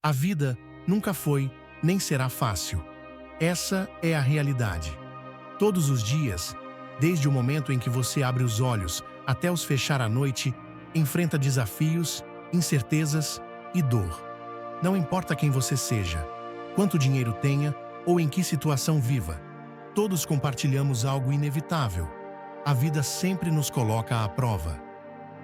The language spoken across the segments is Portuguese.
A vida nunca foi, nem será fácil. Essa é a realidade. Todos os dias, desde o momento em que você abre os olhos até os fechar à noite, enfrenta desafios, incertezas e dor. Não importa quem você seja, quanto dinheiro tenha ou em que situação viva, todos compartilhamos algo inevitável. A vida sempre nos coloca à prova.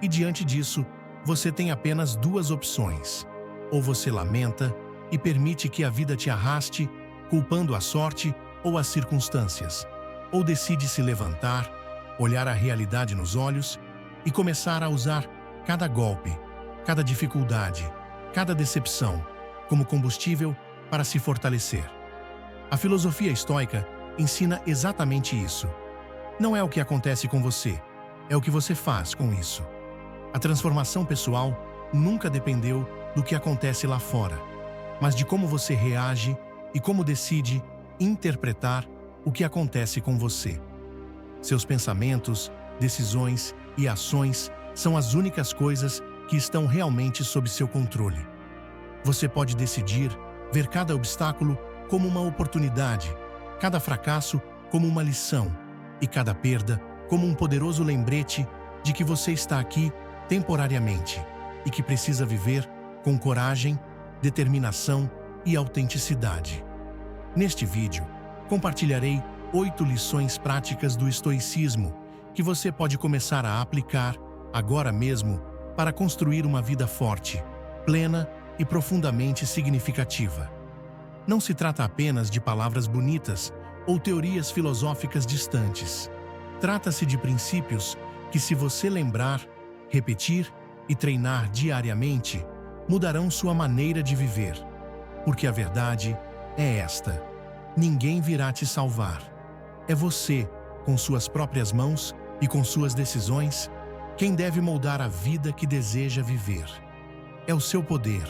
E diante disso, você tem apenas duas opções. Ou você lamenta e permite que a vida te arraste, culpando a sorte ou as circunstâncias. Ou decide se levantar, olhar a realidade nos olhos e começar a usar cada golpe, cada dificuldade, cada decepção como combustível para se fortalecer. A filosofia estoica ensina exatamente isso. Não é o que acontece com você, é o que você faz com isso. A transformação pessoal nunca dependeu do que acontece lá fora, mas de como você reage e como decide interpretar o que acontece com você. Seus pensamentos, decisões e ações são as únicas coisas que estão realmente sob seu controle. Você pode decidir ver cada obstáculo como uma oportunidade, cada fracasso como uma lição e cada perda como um poderoso lembrete de que você está aqui temporariamente e que precisa viver com coragem, determinação e autenticidade. Neste vídeo, compartilharei 8 lições práticas do estoicismo que você pode começar a aplicar agora mesmo para construir uma vida forte, plena e profundamente significativa. Não se trata apenas de palavras bonitas ou teorias filosóficas distantes. Trata-se de princípios que, se você lembrar, repetir e treinar diariamente, mudarão sua maneira de viver. Porque a verdade é esta: ninguém virá te salvar. É você, com suas próprias mãos e com suas decisões, quem deve moldar a vida que deseja viver. É o seu poder,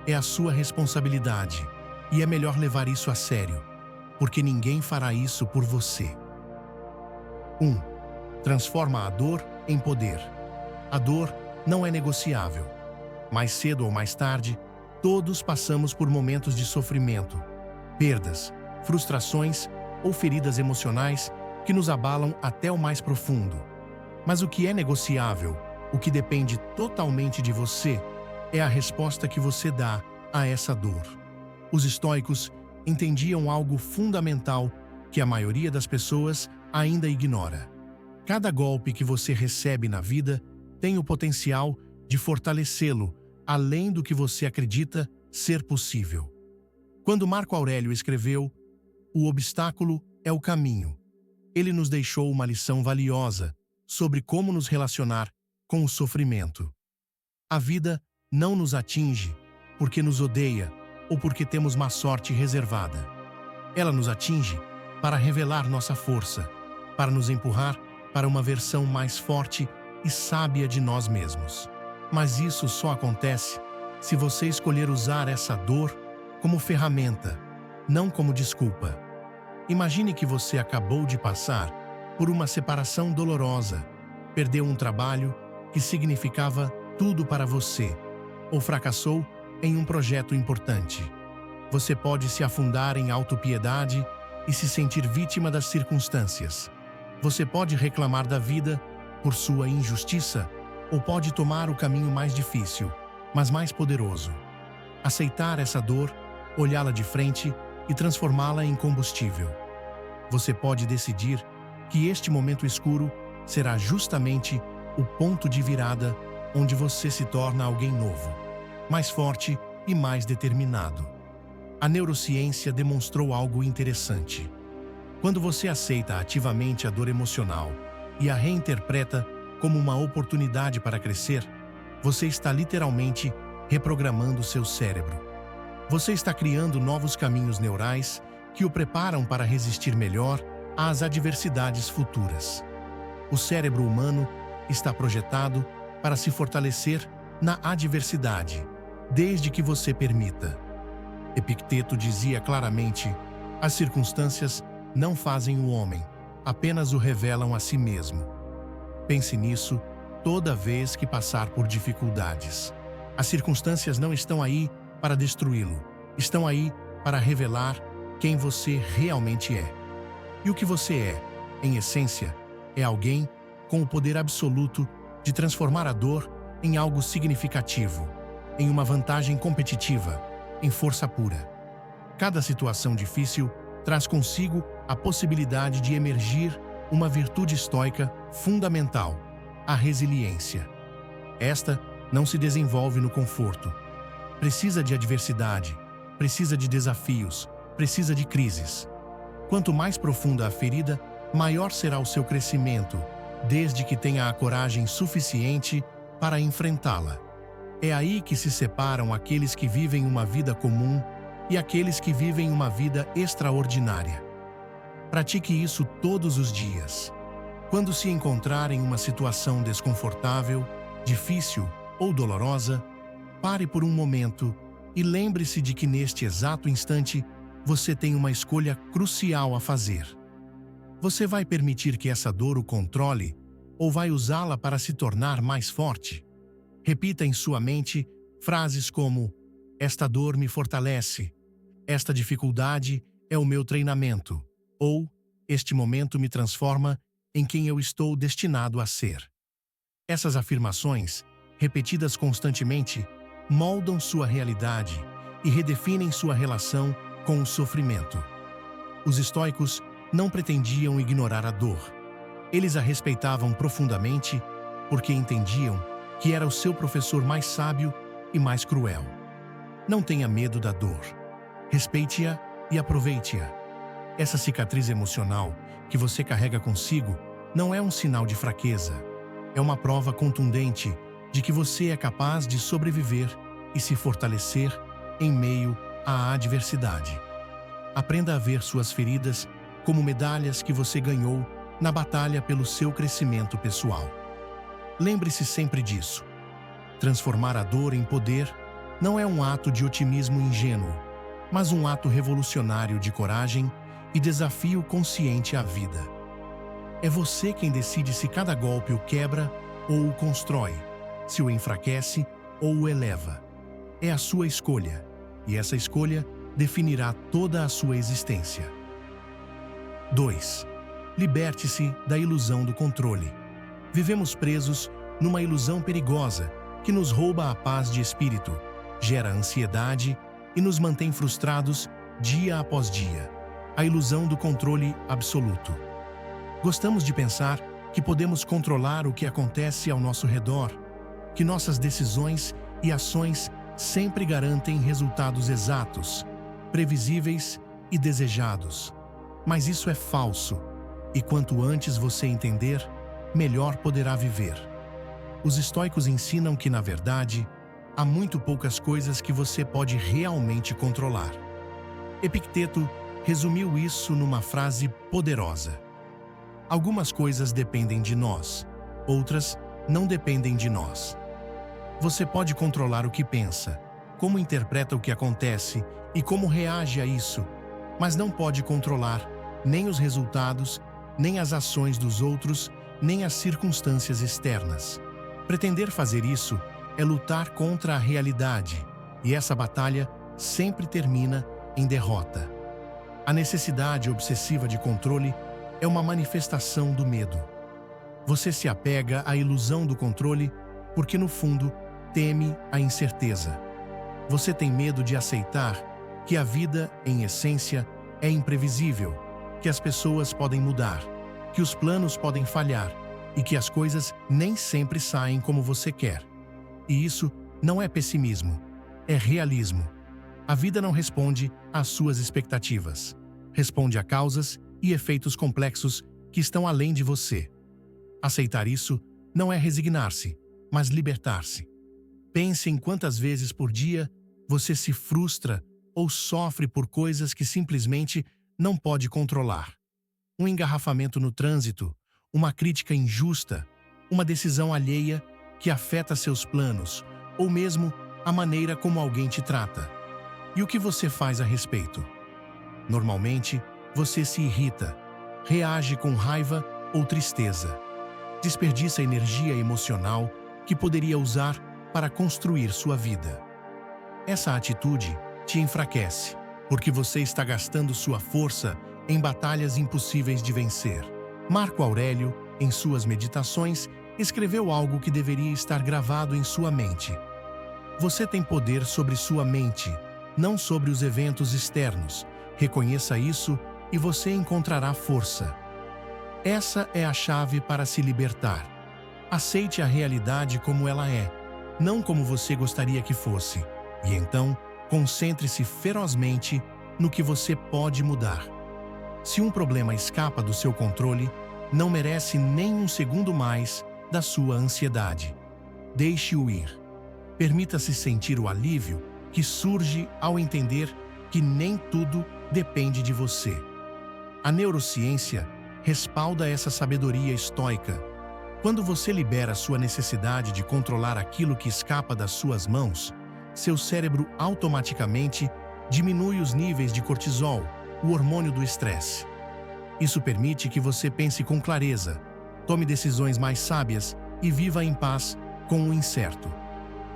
é a sua responsabilidade, e é melhor levar isso a sério, porque ninguém fará isso por você. 1. Transforma a dor em poder. A dor não é negociável. Mais cedo ou mais tarde, todos passamos por momentos de sofrimento, perdas, frustrações ou feridas emocionais que nos abalam até o mais profundo. Mas o que é negociável, o que depende totalmente de você, é a resposta que você dá a essa dor. Os estoicos entendiam algo fundamental que a maioria das pessoas ainda ignora. Cada golpe que você recebe na vida tem o potencial de fortalecê-lo além do que você acredita ser possível. Quando Marco Aurélio escreveu "O obstáculo é o caminho", ele nos deixou uma lição valiosa sobre como nos relacionar com o sofrimento. A vida não nos atinge porque nos odeia ou porque temos má sorte reservada. Ela nos atinge para revelar nossa força, para nos empurrar para uma versão mais forte e sábia de nós mesmos. Mas isso só acontece se você escolher usar essa dor como ferramenta, não como desculpa. Imagine que você acabou de passar por uma separação dolorosa, perdeu um trabalho que significava tudo para você, ou fracassou em um projeto importante. Você pode se afundar em autopiedade e se sentir vítima das circunstâncias. Você pode reclamar da vida por sua injustiça, ou pode tomar o caminho mais difícil, mas mais poderoso. Aceitar essa dor, olhá-la de frente e transformá-la em combustível. Você pode decidir que este momento escuro será justamente o ponto de virada onde você se torna alguém novo, mais forte e mais determinado. A neurociência demonstrou algo interessante. Quando você aceita ativamente a dor emocional e a reinterpreta como uma oportunidade para crescer, você está literalmente reprogramando seu cérebro. Você está criando novos caminhos neurais que o preparam para resistir melhor às adversidades futuras. O cérebro humano está projetado para se fortalecer na adversidade, desde que você permita. Epicteto dizia claramente: as circunstâncias não fazem o homem, apenas o revelam a si mesmo. Pense nisso toda vez que passar por dificuldades. As circunstâncias não estão aí para destruí-lo. Estão aí para revelar quem você realmente é. E o que você é, em essência, é alguém com o poder absoluto de transformar a dor em algo significativo, em uma vantagem competitiva, em força pura. Cada situação difícil traz consigo a possibilidade de emergir uma virtude estoica fundamental, a resiliência. Esta não se desenvolve no conforto. Precisa de adversidade, precisa de desafios, precisa de crises. Quanto mais profunda a ferida, maior será o seu crescimento, desde que tenha a coragem suficiente para enfrentá-la. É aí que se separam aqueles que vivem uma vida comum e aqueles que vivem uma vida extraordinária. Pratique isso todos os dias. Quando se encontrar em uma situação desconfortável, difícil ou dolorosa, pare por um momento e lembre-se de que neste exato instante você tem uma escolha crucial a fazer. Você vai permitir que essa dor o controle ou vai usá-la para se tornar mais forte? Repita em sua mente frases como: esta dor me fortalece, esta dificuldade é o meu treinamento, ou este momento me transforma em quem eu estou destinado a ser. Essas afirmações, repetidas constantemente, moldam sua realidade e redefinem sua relação com o sofrimento. Os estoicos não pretendiam ignorar a dor. Eles a respeitavam profundamente porque entendiam que era o seu professor mais sábio e mais cruel. Não tenha medo da dor. Respeite-a e aproveite-a. Essa cicatriz emocional que você carrega consigo não é um sinal de fraqueza. É uma prova contundente de que você é capaz de sobreviver e se fortalecer em meio à adversidade. Aprenda a ver suas feridas como medalhas que você ganhou na batalha pelo seu crescimento pessoal. Lembre-se sempre disso. Transformar a dor em poder não é um ato de otimismo ingênuo, mas um ato revolucionário de coragem e desafio consciente à vida. É você quem decide se cada golpe o quebra ou o constrói, se o enfraquece ou o eleva. É a sua escolha, e essa escolha definirá toda a sua existência. 2. Liberte-se da ilusão do controle. Vivemos presos numa ilusão perigosa que nos rouba a paz de espírito, gera ansiedade e nos mantém frustrados dia após dia. A ilusão do controle absoluto. Gostamos de pensar que podemos controlar o que acontece ao nosso redor, que nossas decisões e ações sempre garantem resultados exatos, previsíveis e desejados. Mas isso é falso, e quanto antes você entender, melhor poderá viver. Os estoicos ensinam que, na verdade, há muito poucas coisas que você pode realmente controlar. Epicteto resumiu isso numa frase poderosa: algumas coisas dependem de nós, outras não dependem de nós. Você pode controlar o que pensa, como interpreta o que acontece e como reage a isso, mas não pode controlar nem os resultados, nem as ações dos outros, nem as circunstâncias externas. Pretender fazer isso é lutar contra a realidade, e essa batalha sempre termina em derrota. A necessidade obsessiva de controle é uma manifestação do medo. Você se apega à ilusão do controle porque, no fundo, teme a incerteza. Você tem medo de aceitar que a vida, em essência, é imprevisível, que as pessoas podem mudar, que os planos podem falhar e que as coisas nem sempre saem como você quer. E isso não é pessimismo, é realismo. A vida não responde às suas expectativas. Responde a causas e efeitos complexos que estão além de você. Aceitar isso não é resignar-se, mas libertar-se. Pense em quantas vezes por dia você se frustra ou sofre por coisas que simplesmente não pode controlar. Um engarrafamento no trânsito, uma crítica injusta, uma decisão alheia que afeta seus planos, ou mesmo a maneira como alguém te trata. E o que você faz a respeito? Normalmente, você se irrita, reage com raiva ou tristeza. Desperdiça energia emocional que poderia usar para construir sua vida. Essa atitude te enfraquece, porque você está gastando sua força em batalhas impossíveis de vencer. Marco Aurélio, em suas meditações, escreveu algo que deveria estar gravado em sua mente. Você tem poder sobre sua mente, não sobre os eventos externos. Reconheça isso e você encontrará força. Essa é a chave para se libertar. Aceite a realidade como ela é, não como você gostaria que fosse. E então, concentre-se ferozmente no que você pode mudar. Se um problema escapa do seu controle, não merece nem um segundo mais da sua ansiedade. Deixe-o ir. Permita-se sentir o alívio que surge ao entender que nem tudo depende de você. A neurociência respalda essa sabedoria estoica. Quando você libera sua necessidade de controlar aquilo que escapa das suas mãos, seu cérebro automaticamente diminui os níveis de cortisol, o hormônio do estresse. Isso permite que você pense com clareza, tome decisões mais sábias e viva em paz com o incerto.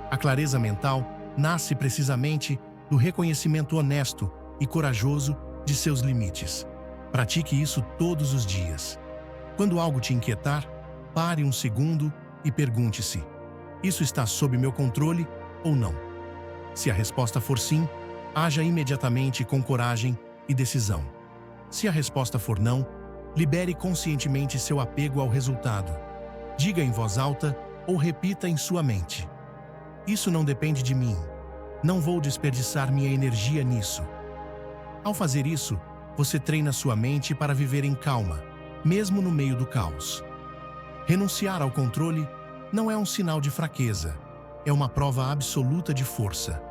A clareza mental nasce precisamente do reconhecimento honesto e corajoso de seus limites. Pratique isso todos os dias. Quando algo te inquietar, pare um segundo e pergunte-se: isso está sob meu controle ou não? Se a resposta for sim, haja imediatamente com coragem e decisão. Se a resposta for não, libere conscientemente seu apego ao resultado. Diga em voz alta ou repita em sua mente: isso não depende de mim. Não vou desperdiçar minha energia nisso. Ao fazer isso, você treina sua mente para viver em calma, mesmo no meio do caos. Renunciar ao controle não é um sinal de fraqueza, é uma prova absoluta de força.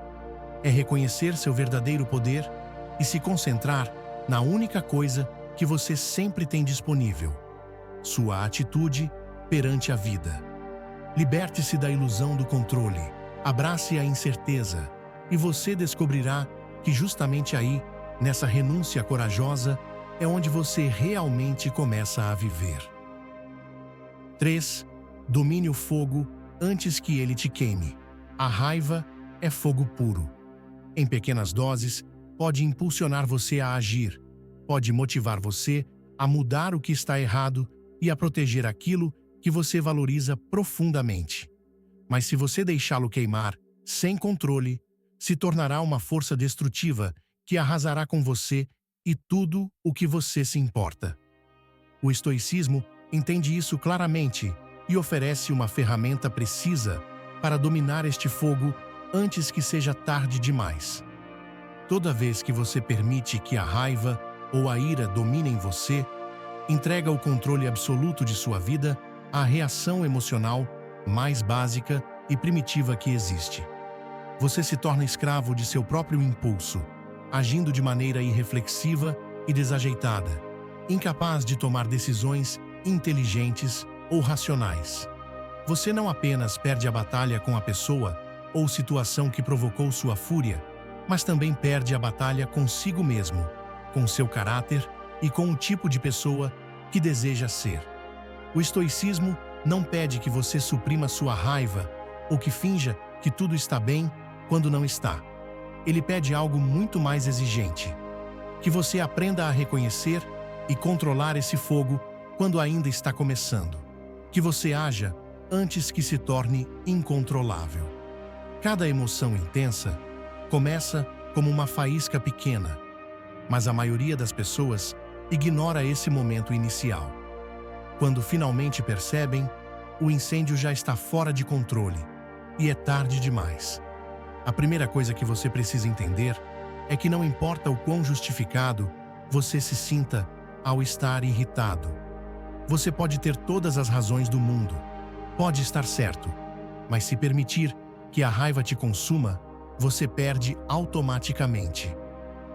É reconhecer seu verdadeiro poder e se concentrar na única coisa que você sempre tem disponível: sua atitude perante a vida. Liberte-se da ilusão do controle, abrace a incerteza, e você descobrirá que justamente aí, nessa renúncia corajosa, é onde você realmente começa a viver. 3. Domine o fogo antes que ele te queime. A raiva é fogo puro. Em pequenas doses, pode impulsionar você a agir, pode motivar você a mudar o que está errado e a proteger aquilo que você valoriza profundamente. Mas se você deixá-lo queimar, sem controle, se tornará uma força destrutiva que arrasará com você e tudo o que você se importa. O estoicismo entende isso claramente e oferece uma ferramenta precisa para dominar este fogo antes que seja tarde demais. Toda vez que você permite que a raiva ou a ira dominem você, entrega o controle absoluto de sua vida à reação emocional mais básica e primitiva que existe. Você se torna escravo de seu próprio impulso, agindo de maneira irreflexiva e desajeitada, incapaz de tomar decisões inteligentes ou racionais. Você não apenas perde a batalha com a pessoa ou situação que provocou sua fúria, mas também perde a batalha consigo mesmo, com seu caráter e com o tipo de pessoa que deseja ser. O estoicismo não pede que você suprima sua raiva ou que finja que tudo está bem quando não está. Ele pede algo muito mais exigente: que você aprenda a reconhecer e controlar esse fogo quando ainda está começando. Que você haja antes que se torne incontrolável. Cada emoção intensa começa como uma faísca pequena, mas a maioria das pessoas ignora esse momento inicial. Quando finalmente percebem, o incêndio já está fora de controle e é tarde demais. A primeira coisa que você precisa entender é que não importa o quão justificado você se sinta ao estar irritado. Você pode ter todas as razões do mundo, pode estar certo, mas se permitir que a raiva te consuma, você perde automaticamente.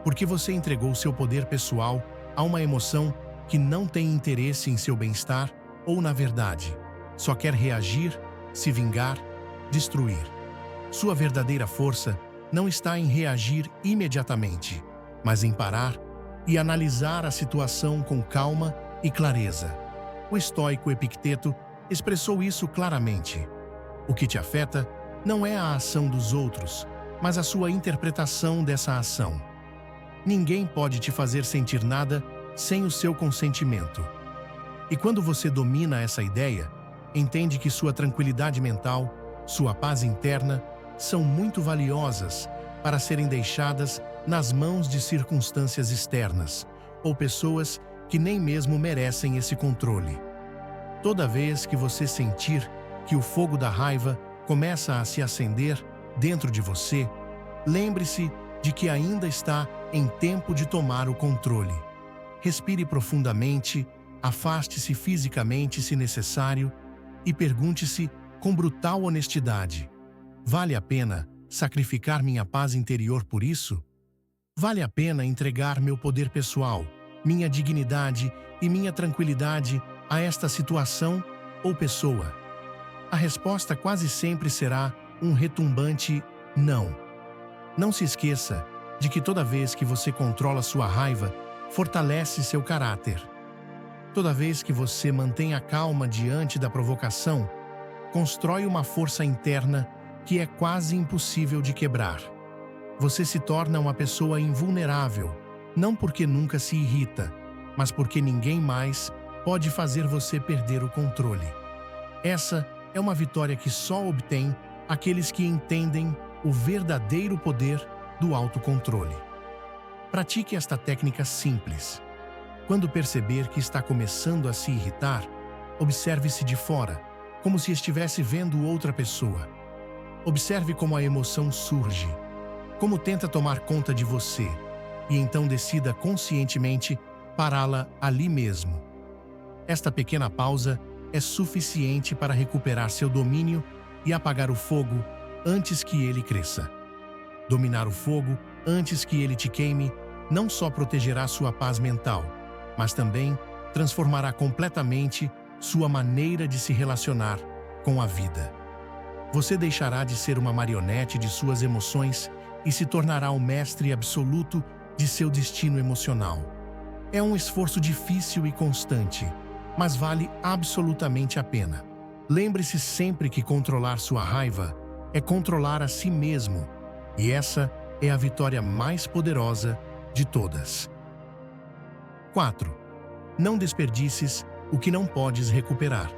Porque você entregou seu poder pessoal a uma emoção que não tem interesse em seu bem-estar ou, na verdade, só quer reagir, se vingar, destruir. Sua verdadeira força não está em reagir imediatamente, mas em parar e analisar a situação com calma e clareza. O estoico Epicteto expressou isso claramente. O que te afeta não é a ação dos outros, mas a sua interpretação dessa ação. Ninguém pode te fazer sentir nada sem o seu consentimento. E quando você domina essa ideia, entende que sua tranquilidade mental, sua paz interna, são muito valiosas para serem deixadas nas mãos de circunstâncias externas ou pessoas que nem mesmo merecem esse controle. Toda vez que você sentir que o fogo da raiva começa a se acender dentro de você, lembre-se de que ainda está em tempo de tomar o controle. Respire profundamente, afaste-se fisicamente se necessário e pergunte-se com brutal honestidade: vale a pena sacrificar minha paz interior por isso? Vale a pena entregar meu poder pessoal, minha dignidade e minha tranquilidade a esta situação ou pessoa? A resposta quase sempre será um retumbante não. Não se esqueça de que toda vez que você controla sua raiva, fortalece seu caráter. Toda vez que você mantém a calma diante da provocação, constrói uma força interna que é quase impossível de quebrar. Você se torna uma pessoa invulnerável, não porque nunca se irrita, mas porque ninguém mais pode fazer você perder o controle. Essa é uma vitória que só obtém aqueles que entendem o verdadeiro poder do autocontrole. Pratique esta técnica simples. Quando perceber que está começando a se irritar, observe-se de fora, como se estivesse vendo outra pessoa. Observe como a emoção surge, como tenta tomar conta de você, e então decida conscientemente pará-la ali mesmo. Esta pequena pausa é suficiente para recuperar seu domínio e apagar o fogo antes que ele cresça. Dominar o fogo antes que ele te queime não só protegerá sua paz mental, mas também transformará completamente sua maneira de se relacionar com a vida. Você deixará de ser uma marionete de suas emoções e se tornará o mestre absoluto de seu destino emocional. É um esforço difícil e constante, mas vale absolutamente a pena. Lembre-se sempre que controlar sua raiva é controlar a si mesmo, e essa é a vitória mais poderosa de todas. 4. Não desperdices o que não podes recuperar.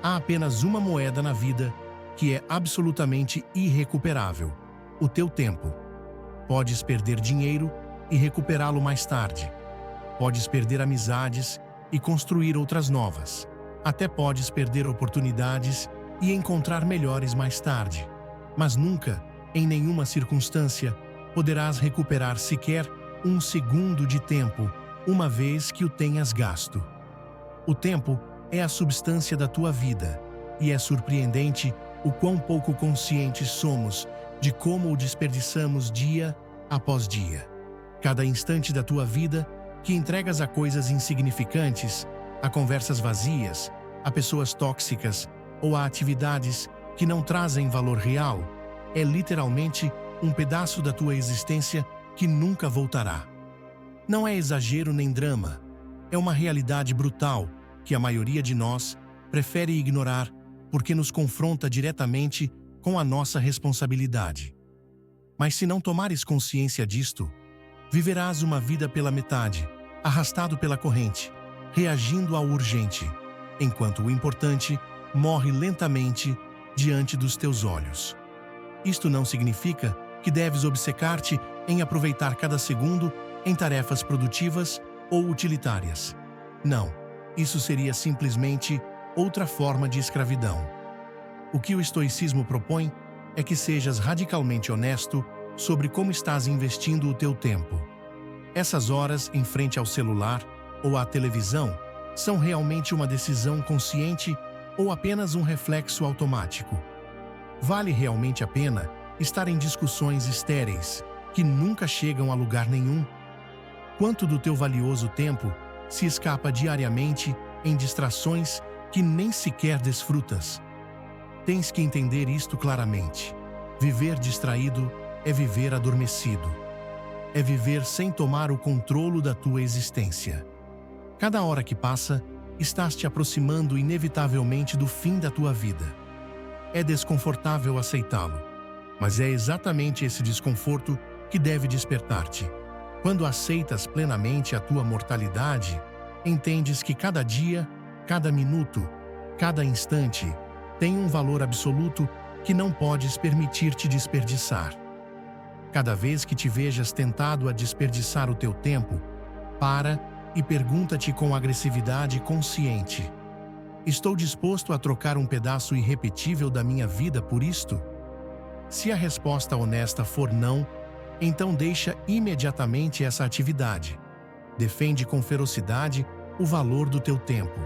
Há apenas uma moeda na vida que é absolutamente irrecuperável: o teu tempo. Podes perder dinheiro e recuperá-lo mais tarde. Podes perder amizades e construir outras novas. Até podes perder oportunidades e encontrar melhores mais tarde. Mas nunca, em nenhuma circunstância, poderás recuperar sequer um segundo de tempo, uma vez que o tenhas gasto. O tempo é a substância da tua vida, e é surpreendente o quão pouco conscientes somos de como o desperdiçamos dia após dia. Cada instante da tua vida que entregas a coisas insignificantes, a conversas vazias, a pessoas tóxicas ou a atividades que não trazem valor real, é literalmente um pedaço da tua existência que nunca voltará. Não é exagero nem drama, é uma realidade brutal que a maioria de nós prefere ignorar porque nos confronta diretamente com a nossa responsabilidade. Mas se não tomares consciência disto, viverás uma vida pela metade, arrastado pela corrente, reagindo ao urgente, enquanto o importante morre lentamente diante dos teus olhos. Isto não significa que deves obcecar-te em aproveitar cada segundo em tarefas produtivas ou utilitárias. Não, isso seria simplesmente outra forma de escravidão. O que o estoicismo propõe é que sejas radicalmente honesto sobre como estás investindo o teu tempo. Essas horas em frente ao celular ou à televisão são realmente uma decisão consciente ou apenas um reflexo automático? Vale realmente a pena estar em discussões estéreis que nunca chegam a lugar nenhum? Quanto do teu valioso tempo se escapa diariamente em distrações que nem sequer desfrutas? Tens que entender isto claramente. Viver distraído é viver adormecido. É viver sem tomar o controle da tua existência. Cada hora que passa, estás te aproximando inevitavelmente do fim da tua vida. É desconfortável aceitá-lo, Mas é exatamente esse desconforto que deve despertar-te. Quando aceitas plenamente a tua mortalidade, entendes que cada dia, cada minuto, cada instante tem um valor absoluto que não podes permitir-te desperdiçar. Cada vez que te vejas tentado a desperdiçar o teu tempo, para e pergunta-te com agressividade consciente: estou disposto a trocar um pedaço irrepetível da minha vida por isto? Se a resposta honesta for não, então deixa imediatamente essa atividade. Defende com ferocidade o valor do teu tempo.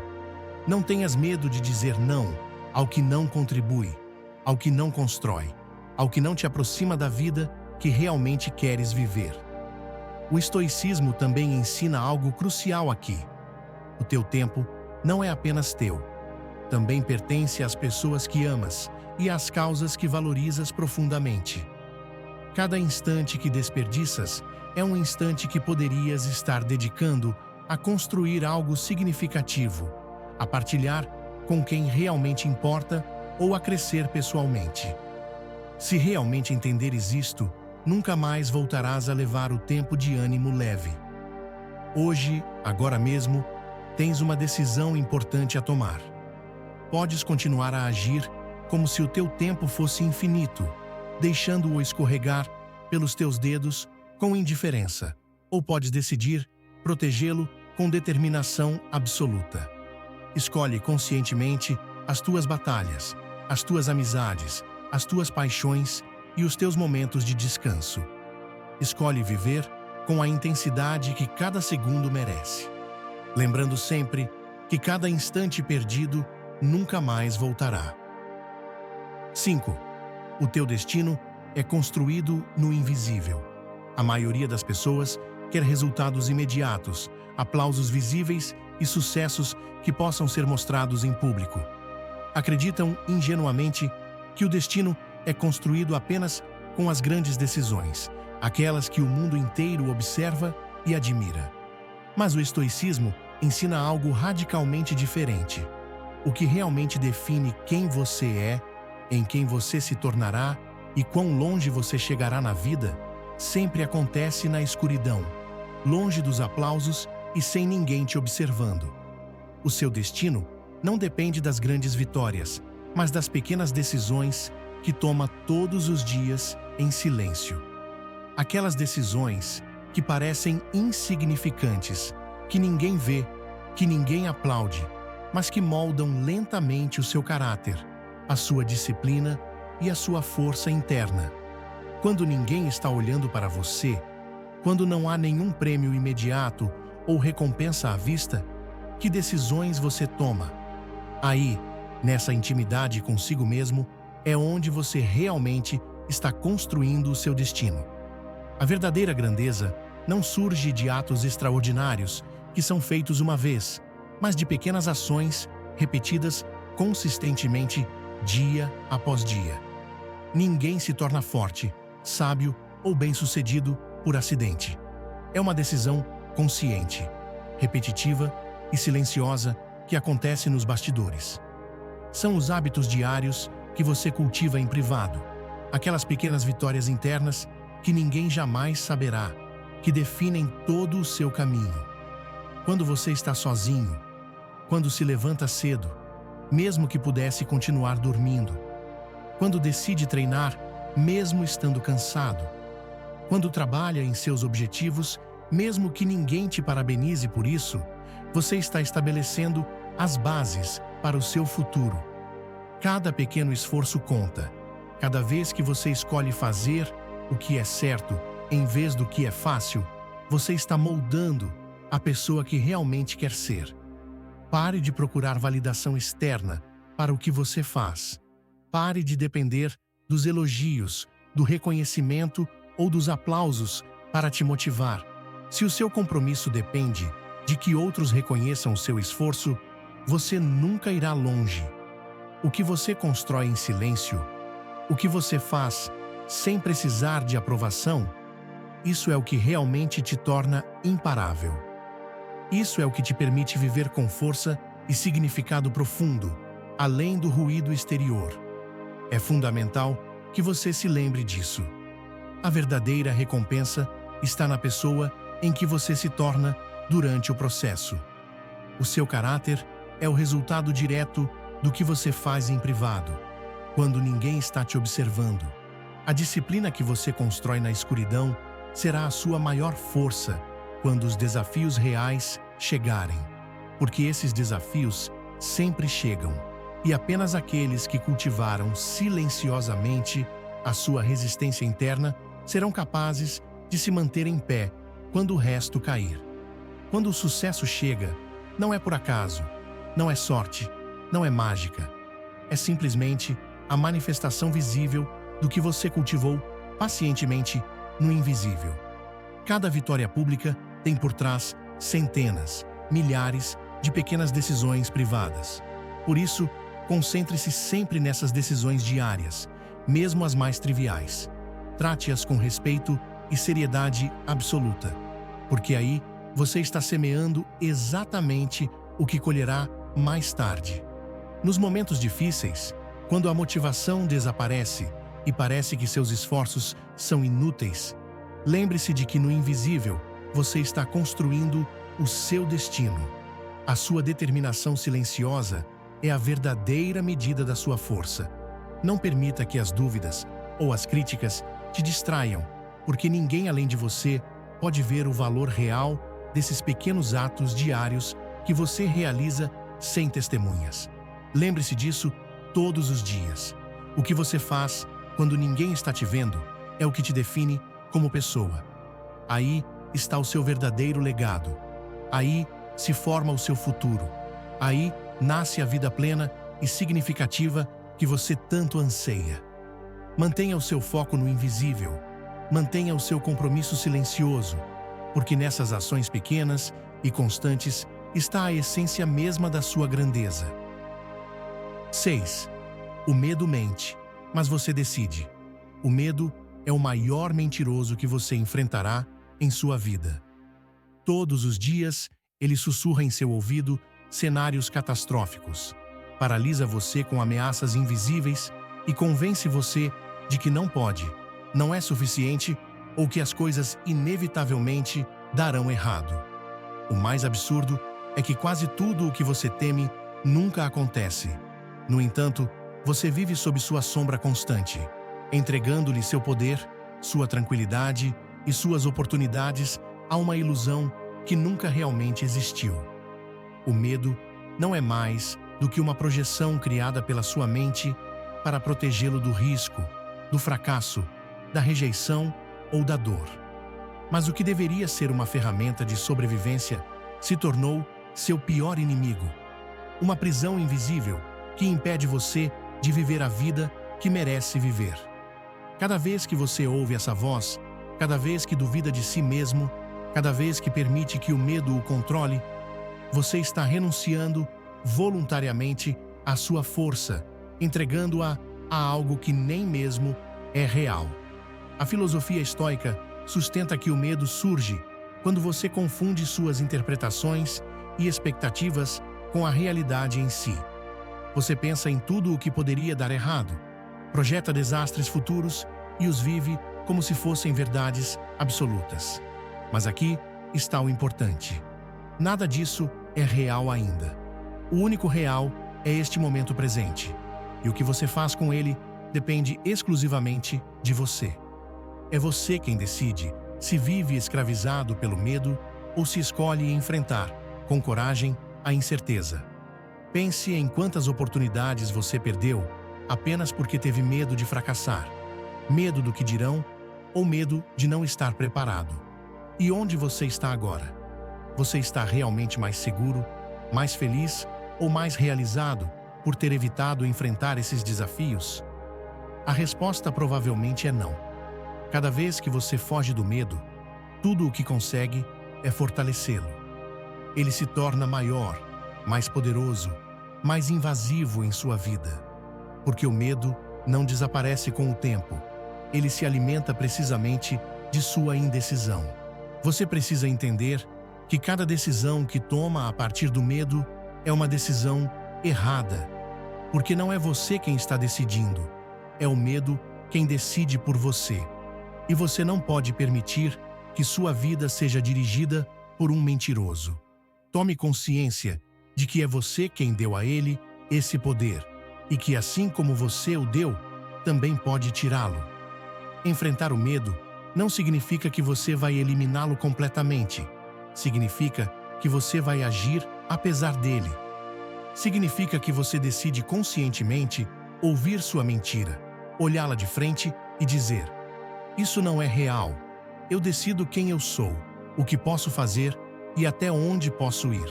Não tenhas medo de dizer não ao que não contribui, ao que não constrói, ao que não te aproxima da vida que realmente queres viver. O estoicismo também ensina algo crucial aqui. O teu tempo não é apenas teu. Também pertence às pessoas que amas e às causas que valorizas profundamente. Cada instante que desperdiças é um instante que poderias estar dedicando a construir algo significativo, a partilhar com quem realmente importa ou a crescer pessoalmente. Se realmente entenderes isto, nunca mais voltarás a levar o tempo de ânimo leve. Hoje, agora mesmo, tens uma decisão importante a tomar. Podes continuar a agir como se o teu tempo fosse infinito, deixando-o escorregar pelos teus dedos com indiferença, ou podes decidir protegê-lo com determinação absoluta. Escolhe conscientemente as tuas batalhas, as tuas amizades, as tuas paixões e os teus momentos de descanso. Escolhe viver com a intensidade que cada segundo merece, lembrando sempre que cada instante perdido nunca mais voltará. 5. O teu destino é construído no invisível. A maioria das pessoas quer resultados imediatos, aplausos visíveis e sucessos que possam ser mostrados em público. Acreditam ingenuamente que o destino é construído apenas com as grandes decisões, aquelas que o mundo inteiro observa e admira. Mas o estoicismo ensina algo radicalmente diferente. O que realmente define quem você é, em quem você se tornará e quão longe você chegará na vida, sempre acontece na escuridão, longe dos aplausos e sem ninguém te observando. O seu destino não depende das grandes vitórias, mas das pequenas decisões que toma todos os dias em silêncio. Aquelas decisões que parecem insignificantes, que ninguém vê, que ninguém aplaude, mas que moldam lentamente o seu caráter, a sua disciplina e a sua força interna. Quando ninguém está olhando para você, quando não há nenhum prêmio imediato ou recompensa à vista, que decisões você toma? Aí, nessa intimidade consigo mesmo, é onde você realmente está construindo o seu destino. A verdadeira grandeza não surge de atos extraordinários que são feitos uma vez, mas de pequenas ações repetidas consistentemente, dia após dia. Ninguém se torna forte, sábio ou bem-sucedido por acidente. É uma decisão consciente, repetitiva e silenciosa que acontece nos bastidores. São os hábitos diários que você cultiva em privado, aquelas pequenas vitórias internas que ninguém jamais saberá, que definem todo o seu caminho. Quando você está sozinho, quando se levanta cedo, mesmo que pudesse continuar dormindo, quando decide treinar, mesmo estando cansado, quando trabalha em seus objetivos, mesmo que ninguém te parabenize por isso, você está estabelecendo as bases para o seu futuro. Cada pequeno esforço conta. Cada vez que você escolhe fazer o que é certo em vez do que é fácil, você está moldando a pessoa que realmente quer ser. Pare de procurar validação externa para o que você faz. Pare de depender dos elogios, do reconhecimento ou dos aplausos para te motivar. Se o seu compromisso depende de que outros reconheçam o seu esforço, você nunca irá longe. O que você constrói em silêncio, o que você faz sem precisar de aprovação, isso é o que realmente te torna imparável. Isso é o que te permite viver com força e significado profundo, além do ruído exterior. É fundamental que você se lembre disso. A verdadeira recompensa está na pessoa em que você se torna durante o processo. O seu caráter é o resultado direto do que você faz em privado, quando ninguém está te observando. A disciplina que você constrói na escuridão será a sua maior força quando os desafios reais chegarem, porque esses desafios sempre chegam, e apenas aqueles que cultivaram silenciosamente a sua resistência interna serão capazes de se manter em pé quando o resto cair. Quando o sucesso chega, não é por acaso, não é sorte, não é mágica. É simplesmente a manifestação visível do que você cultivou pacientemente no invisível. Cada vitória pública tem por trás centenas, milhares de pequenas decisões privadas. Por isso, concentre-se sempre nessas decisões diárias, mesmo as mais triviais. Trate-as com respeito e seriedade absoluta, porque aí você está semeando exatamente o que colherá mais tarde. Nos momentos difíceis, quando a motivação desaparece e parece que seus esforços são inúteis, lembre-se de que no invisível você está construindo o seu destino. A sua determinação silenciosa é a verdadeira medida da sua força. Não permita que as dúvidas ou as críticas te distraiam, porque ninguém além de você pode ver o valor real desses pequenos atos diários que você realiza sem testemunhas. Lembre-se disso todos os dias. O que você faz quando ninguém está te vendo é o que te define como pessoa. Aí está o seu verdadeiro legado. Aí se forma o seu futuro. Aí nasce a vida plena e significativa que você tanto anseia. Mantenha o seu foco no invisível. Mantenha o seu compromisso silencioso, porque nessas ações pequenas e constantes está a essência mesma da sua grandeza. 6. O medo mente, mas você decide. O medo é o maior mentiroso que você enfrentará em sua vida. Todos os dias, ele sussurra em seu ouvido cenários catastróficos, paralisa você com ameaças invisíveis e convence você de que não pode, não é suficiente ou que as coisas inevitavelmente darão errado. O mais absurdo é que quase tudo o que você teme nunca acontece. No entanto, você vive sob sua sombra constante, entregando-lhe seu poder, sua tranquilidade e suas oportunidades a uma ilusão que nunca realmente existiu. O medo não é mais do que uma projeção criada pela sua mente para protegê-lo do risco, do fracasso, da rejeição ou da dor. Mas o que deveria ser uma ferramenta de sobrevivência se tornou seu pior inimigo. Uma prisão invisível que impede você de viver a vida que merece viver. Cada vez que você ouve essa voz, cada vez que duvida de si mesmo, cada vez que permite que o medo o controle, você está renunciando voluntariamente à sua força, entregando-a a algo que nem mesmo é real. A filosofia estoica sustenta que o medo surge quando você confunde suas interpretações e expectativas com a realidade em si. Você pensa em tudo o que poderia dar errado, projeta desastres futuros e os vive como se fossem verdades absolutas. Mas aqui está o importante. Nada disso é real ainda. O único real é este momento presente, e o que você faz com ele depende exclusivamente de você. É você quem decide se vive escravizado pelo medo ou se escolhe enfrentar, com coragem, a incerteza. Pense em quantas oportunidades você perdeu apenas porque teve medo de fracassar, medo do que dirão ou medo de não estar preparado. E onde você está agora? Você está realmente mais seguro, mais feliz ou mais realizado por ter evitado enfrentar esses desafios? A resposta provavelmente é não. Cada vez que você foge do medo, tudo o que consegue é fortalecê-lo. Ele se torna maior, mais poderoso, mais invasivo em sua vida. Porque o medo não desaparece com o tempo. Ele se alimenta precisamente de sua indecisão. Você precisa entender que cada decisão que toma a partir do medo é uma decisão errada. Porque não é você quem está decidindo, é o medo quem decide por você. E você não pode permitir que sua vida seja dirigida por um mentiroso. Tome consciência de que é você quem deu a ele esse poder e que, assim como você o deu, também pode tirá-lo. Enfrentar o medo não significa que você vai eliminá-lo completamente. Significa que você vai agir apesar dele. Significa que você decide conscientemente ouvir sua mentira, olhá-la de frente e dizer: isso não é real. Eu decido quem eu sou, o que posso fazer e até onde posso ir.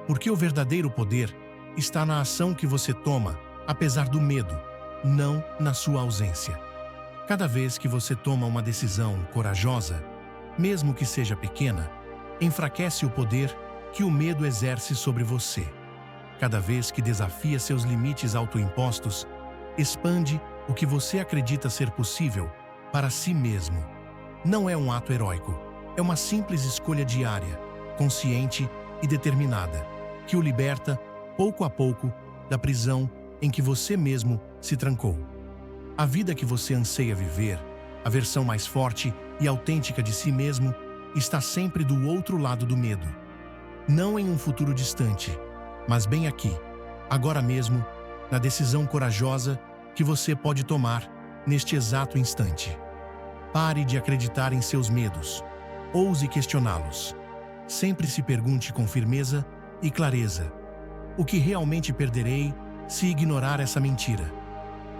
Porque o verdadeiro poder está na ação que você toma, apesar do medo, não na sua ausência. Cada vez que você toma uma decisão corajosa, mesmo que seja pequena, enfraquece o poder que o medo exerce sobre você. Cada vez que desafia seus limites autoimpostos, expande o que você acredita ser possível para si mesmo. Não é um ato heróico, é uma simples escolha diária, consciente e determinada, que o liberta, pouco a pouco, da prisão em que você mesmo se trancou. A vida que você anseia viver, a versão mais forte e autêntica de si mesmo, está sempre do outro lado do medo. Não em um futuro distante, mas bem aqui, agora mesmo, na decisão corajosa que você pode tomar neste exato instante. Pare de acreditar em seus medos. Ouse questioná-los. Sempre se pergunte com firmeza e clareza: o que realmente perderei se ignorar essa mentira?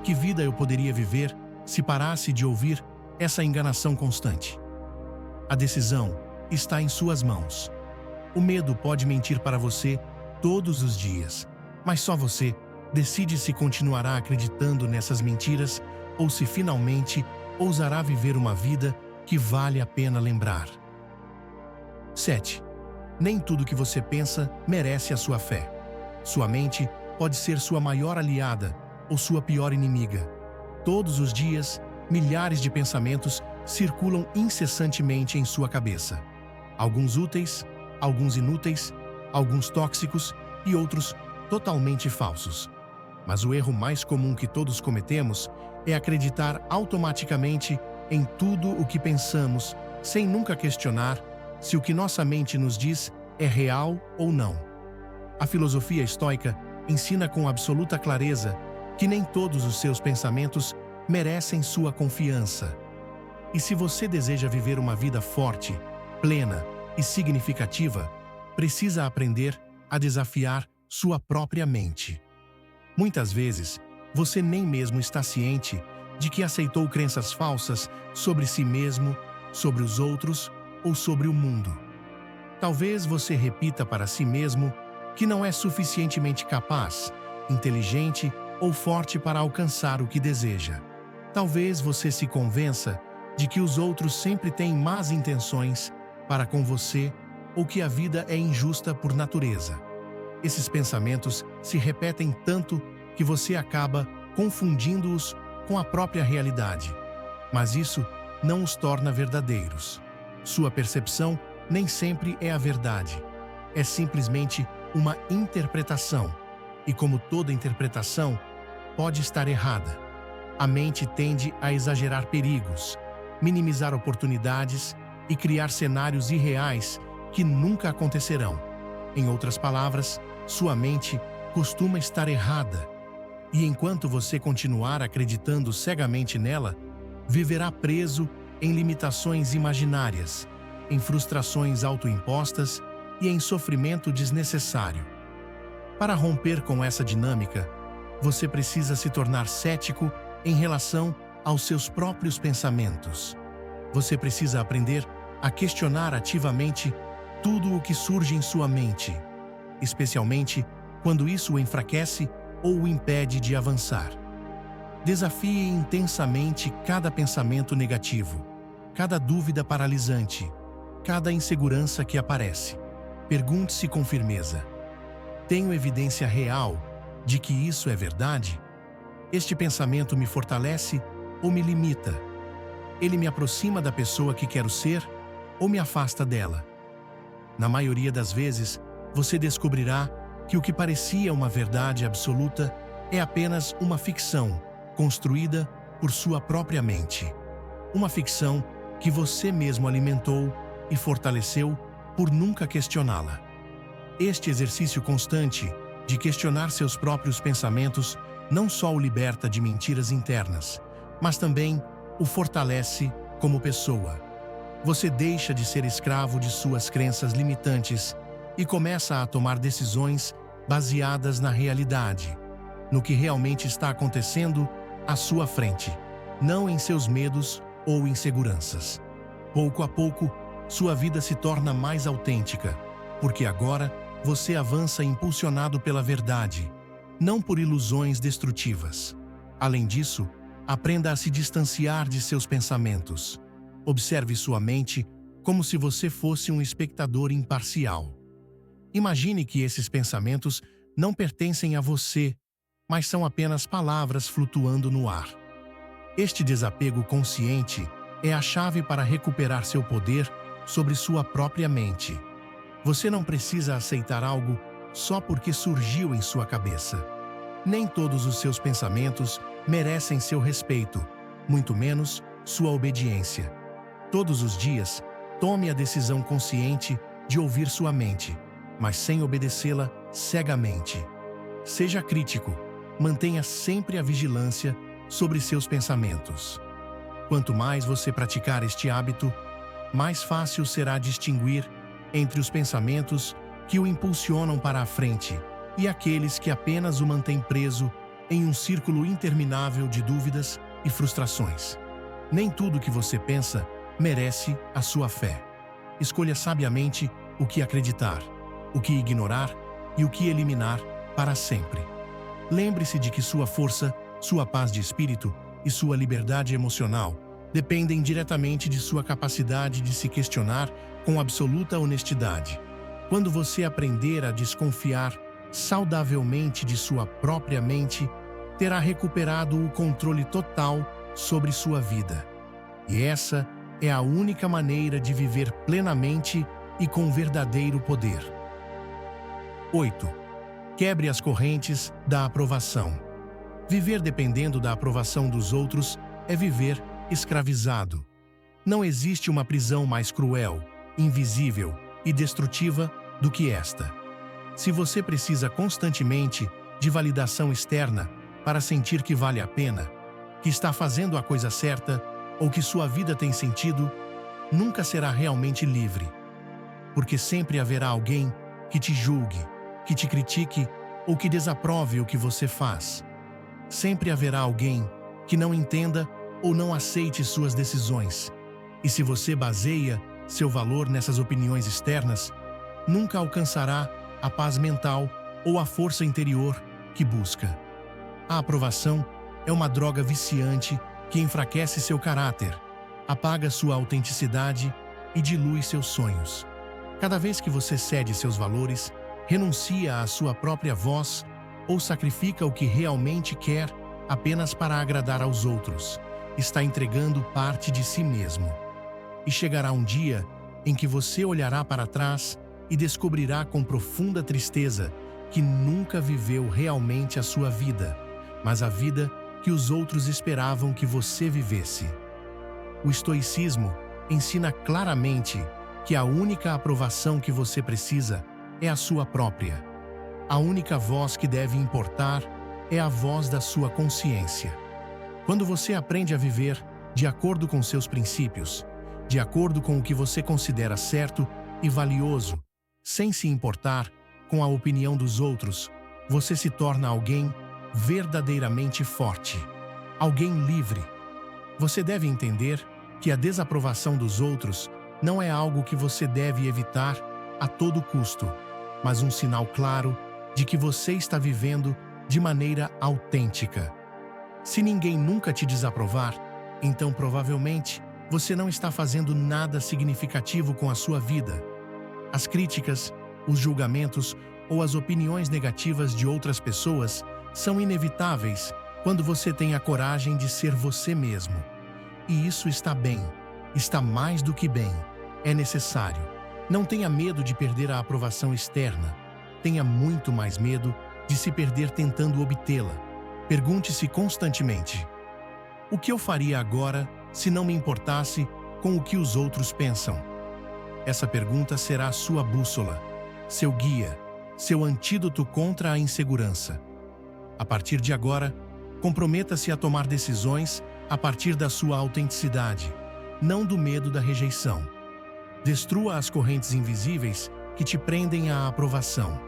Que vida eu poderia viver se parasse de ouvir essa enganação constante? A decisão está em suas mãos. O medo pode mentir para você todos os dias, mas só você decide se continuará acreditando nessas mentiras ou se finalmente ousará viver uma vida que vale a pena lembrar. 7. Nem tudo que você pensa merece a sua fé. Sua mente pode ser sua maior aliada ou sua pior inimiga. Todos os dias, milhares de pensamentos circulam incessantemente em sua cabeça. Alguns úteis, alguns inúteis, alguns tóxicos e outros totalmente falsos. Mas o erro mais comum que todos cometemos é acreditar automaticamente em tudo o que pensamos, sem nunca questionar se o que nossa mente nos diz é real ou não. A filosofia estoica ensina com absoluta clareza que nem todos os seus pensamentos merecem sua confiança. E se você deseja viver uma vida forte, plena e significativa, precisa aprender a desafiar sua própria mente. Muitas vezes, você nem mesmo está ciente de que aceitou crenças falsas sobre si mesmo, sobre os outros ou sobre o mundo. Talvez você repita para si mesmo que não é suficientemente capaz, inteligente ou forte para alcançar o que deseja. Talvez você se convença de que os outros sempre têm más intenções para com você ou que a vida é injusta por natureza. Esses pensamentos se repetem tanto que você acaba confundindo-os com a própria realidade. Mas isso não os torna verdadeiros. Sua percepção nem sempre é a verdade. É simplesmente uma interpretação. E como toda interpretação, pode estar errada. A mente tende a exagerar perigos, minimizar oportunidades e criar cenários irreais que nunca acontecerão. Em outras palavras, sua mente costuma estar errada. E enquanto você continuar acreditando cegamente nela, viverá preso em limitações imaginárias, em frustrações autoimpostas e em sofrimento desnecessário. Para romper com essa dinâmica, você precisa se tornar cético em relação aos seus próprios pensamentos. Você precisa aprender a questionar ativamente tudo o que surge em sua mente, especialmente quando isso o enfraquece ou o impede de avançar. Desafie intensamente cada pensamento negativo, cada dúvida paralisante, cada insegurança que aparece. Pergunte-se com firmeza: tenho evidência real de que isso é verdade? Este pensamento me fortalece ou me limita? Ele me aproxima da pessoa que quero ser ou me afasta dela? Na maioria das vezes, você descobrirá que o que parecia uma verdade absoluta é apenas uma ficção, construída por sua própria mente. Uma ficção que você mesmo alimentou e fortaleceu por nunca questioná-la. Este exercício constante de questionar seus próprios pensamentos não só o liberta de mentiras internas, mas também o fortalece como pessoa. Você deixa de ser escravo de suas crenças limitantes e começa a tomar decisões baseadas na realidade, no que realmente está acontecendo à sua frente, não em seus medos ou inseguranças. Pouco a pouco, sua vida se torna mais autêntica, porque agora você avança impulsionado pela verdade, não por ilusões destrutivas. Além disso, aprenda a se distanciar de seus pensamentos. Observe sua mente como se você fosse um espectador imparcial. Imagine que esses pensamentos não pertencem a você, mas são apenas palavras flutuando no ar. Este desapego consciente é a chave para recuperar seu poder sobre sua própria mente. Você não precisa aceitar algo só porque surgiu em sua cabeça. Nem todos os seus pensamentos merecem seu respeito, muito menos sua obediência. Todos os dias, tome a decisão consciente de ouvir sua mente, mas sem obedecê-la cegamente. Seja crítico, mantenha sempre a vigilância sobre seus pensamentos. Quanto mais você praticar este hábito, mais fácil será distinguir entre os pensamentos que o impulsionam para a frente e aqueles que apenas o mantêm preso em um círculo interminável de dúvidas e frustrações. Nem tudo que você pensa merece a sua fé. Escolha sabiamente o que acreditar, o que ignorar e o que eliminar para sempre. Lembre-se de que sua força, sua paz de espírito e sua liberdade emocional dependem diretamente de sua capacidade de se questionar com absoluta honestidade. Quando você aprender a desconfiar saudavelmente de sua própria mente, terá recuperado o controle total sobre sua vida. E essa é a única maneira de viver plenamente e com verdadeiro poder. 8. Quebre as correntes da aprovação. Viver dependendo da aprovação dos outros é viver escravizado. Não existe uma prisão mais cruel, invisível e destrutiva do que esta. Se você precisa constantemente de validação externa para sentir que vale a pena, que está fazendo a coisa certa ou que sua vida tem sentido, nunca será realmente livre. Porque sempre haverá alguém que te julgue, que te critique ou que desaprove o que você faz. Sempre haverá alguém que não entenda ou não aceite suas decisões. E se você baseia seu valor nessas opiniões externas, nunca alcançará a paz mental ou a força interior que busca. A aprovação é uma droga viciante que enfraquece seu caráter, apaga sua autenticidade e dilui seus sonhos. Cada vez que você cede seus valores, renuncia à sua própria voz ou sacrifica o que realmente quer apenas para agradar aos outros, está entregando parte de si mesmo. E chegará um dia em que você olhará para trás e descobrirá com profunda tristeza que nunca viveu realmente a sua vida, mas a vida que os outros esperavam que você vivesse. O estoicismo ensina claramente que a única aprovação que você precisa é a sua própria. A única voz que deve importar é a voz da sua consciência. Quando você aprende a viver de acordo com seus princípios, de acordo com o que você considera certo e valioso, sem se importar com a opinião dos outros, você se torna alguém verdadeiramente forte, alguém livre. Você deve entender que a desaprovação dos outros não é algo que você deve evitar a todo custo, mas um sinal claro de que você está vivendo de maneira autêntica. Se ninguém nunca te desaprovar, então provavelmente você não está fazendo nada significativo com a sua vida. As críticas, os julgamentos ou as opiniões negativas de outras pessoas são inevitáveis quando você tem a coragem de ser você mesmo. E isso está bem, está mais do que bem, é necessário. Não tenha medo de perder a aprovação externa. Tenha muito mais medo de se perder tentando obtê-la. Pergunte-se constantemente: O que eu faria agora se não me importasse com o que os outros pensam? Essa pergunta será a sua bússola, seu guia, seu antídoto contra a insegurança. A partir de agora, comprometa-se a tomar decisões a partir da sua autenticidade, não do medo da rejeição. Destrua as correntes invisíveis que te prendem à aprovação.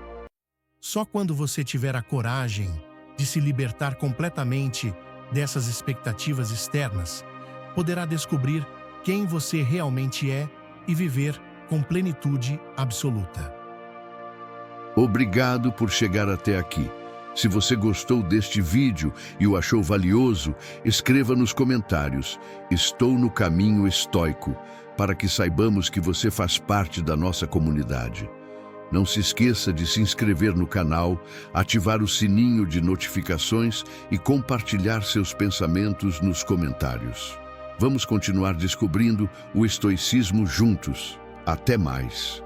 Só quando você tiver a coragem de se libertar completamente dessas expectativas externas, poderá descobrir quem você realmente é e viver com plenitude absoluta. Obrigado por chegar até aqui. Se você gostou deste vídeo e o achou valioso, escreva nos comentários: "Estou no caminho estoico", para que saibamos que você faz parte da nossa comunidade. Não se esqueça de se inscrever no canal, ativar o sininho de notificações e compartilhar seus pensamentos nos comentários. Vamos continuar descobrindo o estoicismo juntos. Até mais!